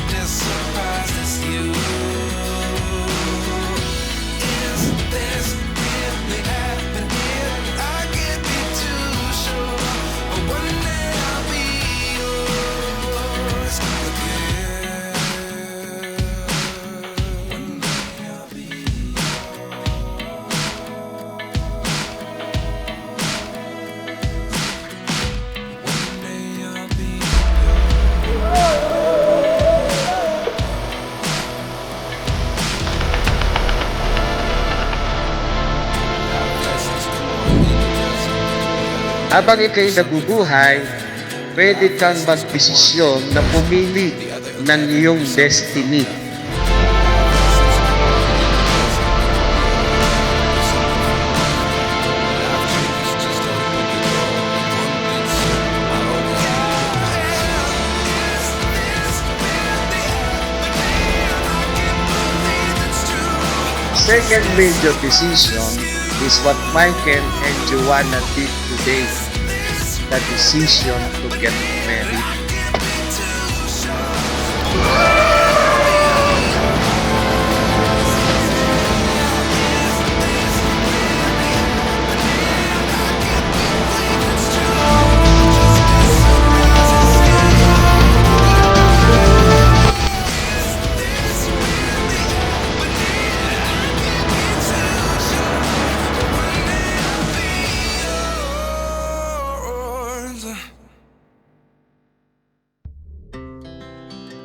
just surprised it's you. Is this really happening? I can't be too sure, but one day I'll be yours again. One day I'll be One day I'll be Habang ikay nabubuhay, pwede kang magdesisyon na pumili ng iyong destiny. Second major decision is what Michael and Joanna did today. The decision to get married.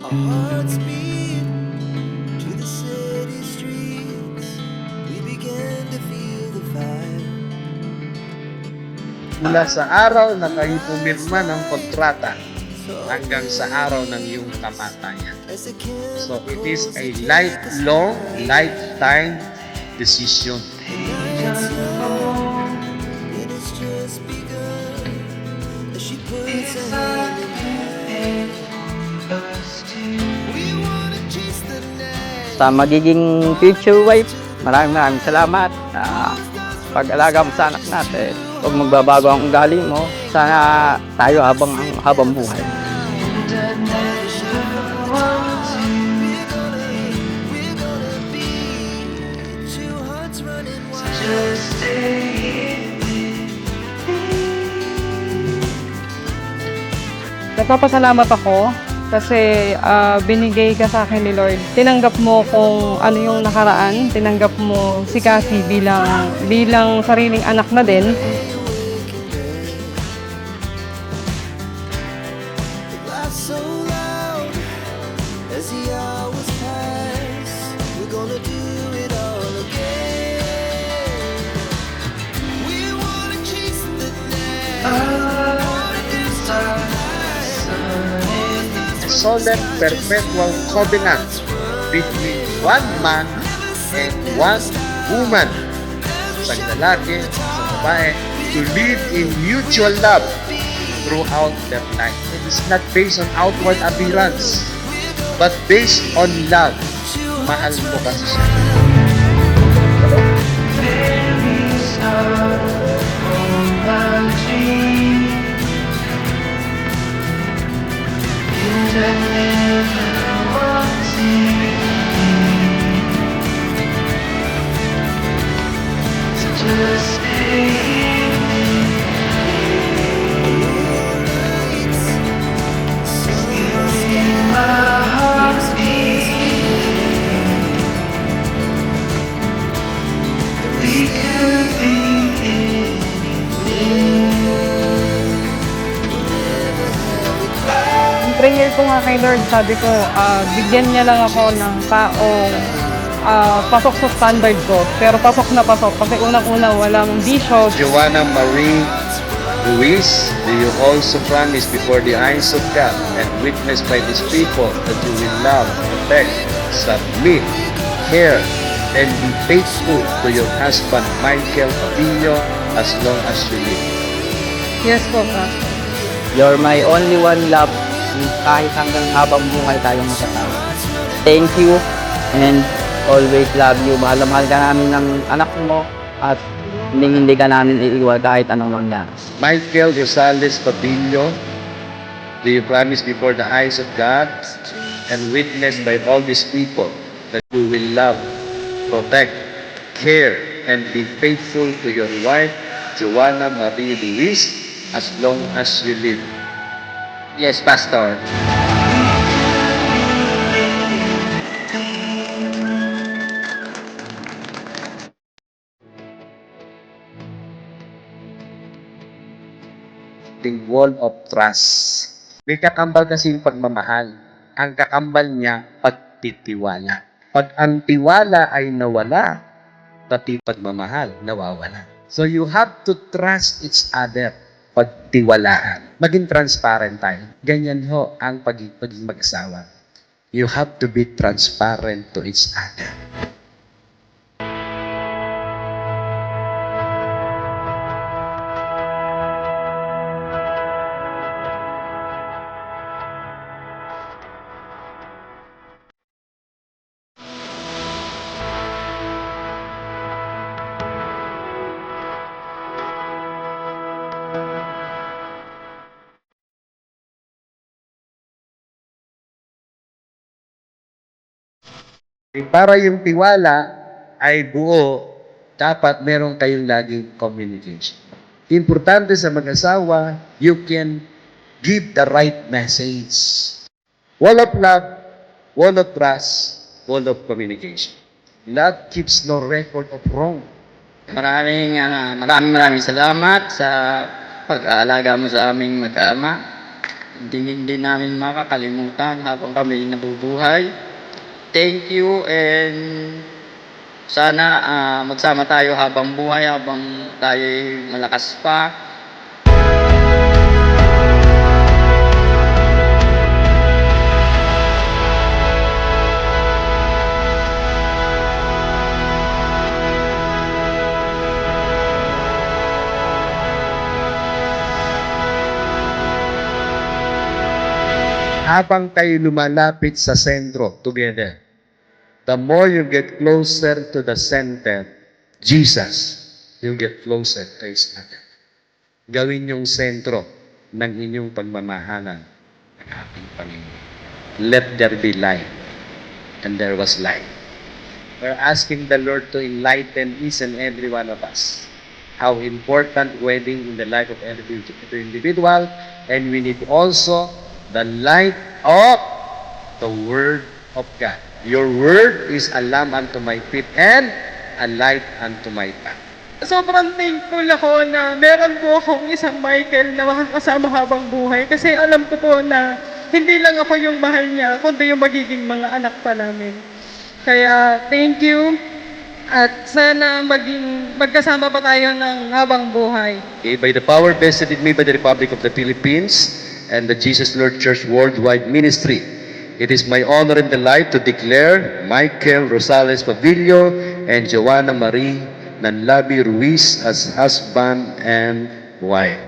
Our hearts beat to the city streets. We began to feel the fire. Mula sa araw na kayo pumirma ng kontrata hanggang sa araw ng iyong kamatayan. As the candle So it is a lifelong, lifetime decision. lights low, it has just begun. As she puts her hand in mine, we wanna chase the night. Sa magiging future wife, maraming salamat sa pag-alaga mo sa anak natin. Huwag magbabago ang ugali mo. Sana tayo habang buhay. We're gonna be two hearts running wild. Nagpapasalamat ako kasi binigay ka sa akin ni Lord. Tinanggap mo kung ano yung nakaraan, tinanggap mo si Cassie bilang sariling anak na din. Laugh so loud as the hours pass. We're gonna do it all again. We wanna chase the night. Solemn perpetual covenant between one man and one woman. Sa lalaki, sa babae, to live in mutual love throughout their life. It is not based on outward appearance, but based on love. Mahal mo kasi siya. Yung prayer ko nga kay Lord, sabi ko, bigyan niya lang ako ng taong pasok sa standard ko. Pero pasok na pasok kasi unang-una walang bisyo. Joanna Marie Luis, do you also promise before the eyes of God and witnessed by these people that you will love, protect, submit, care, and be faithful to your husband Michael Padillo as long as you live? Yes po, Pastor. You're my only one love. Kahit hanggang habang buhay tayong magkasama. Thank you and always love you. Mahal na mahal ka namin ng anak mo at hindi ka namin iiwan kahit anong mangyari. Michael Rosales Padillo, do you promise before the eyes of God and witnessed by all these people that you will love, protect, care, and be faithful to your wife, Joanna Marie Luis, as long as you live. Yes, Pastor. The wall of trust. May kakambal kasi yung pagmamahal. Ang kakambal niya, pagtitiwala. Pag ang tiwala ay nawala, pati pagmamahal nawawala. So you have to trust each other. Pagtiwalaan. Maging transparent tayo. Ganyan ho ang pagiging mag-asawa. You have to be transparent to each other. Para yung tiwala ay buo, dapat meron kayong laging communication. Importante sa mag-asawa, you can give the right message. Wall of love, wall of trust, wall of communication. Love keeps no record of wrong. Maraming salamat sa pag-aalaga mo sa aming mag-ama. Hindi namin makakalimutan habang kami nabubuhay. Thank you, and sana magsama tayo habang buhay, habang tayo malakas pa. Habang kayo lumalapit sa sentro together, the more you get closer to the center, Jesus, you get closer to His other. Gawin yung sentro ng inyong pagmamahalan ng ating Panginoon. Let there be light. And there was light. We're asking the Lord to enlighten each and every one of us how important wedding in the life of every individual, and we need also the light of the Word of God. Your Word is a lamp unto my feet and a light unto my path. Sobrang thankful ako na meron po akong isang Michael na makakasama habang buhay kasi alam ko po na hindi lang ako yung mahal niya, kundi yung magiging mga anak pa namin. Kaya thank you at sana magkasama pa tayo ng habang buhay. Okay, by the power vested in me by the Republic of the Philippines and the Jesus Lord Church Worldwide Ministry, it is my honor and delight to declare Michael Rosales Pavillo and Joanna Marie Nanlabi Ruiz as husband and wife.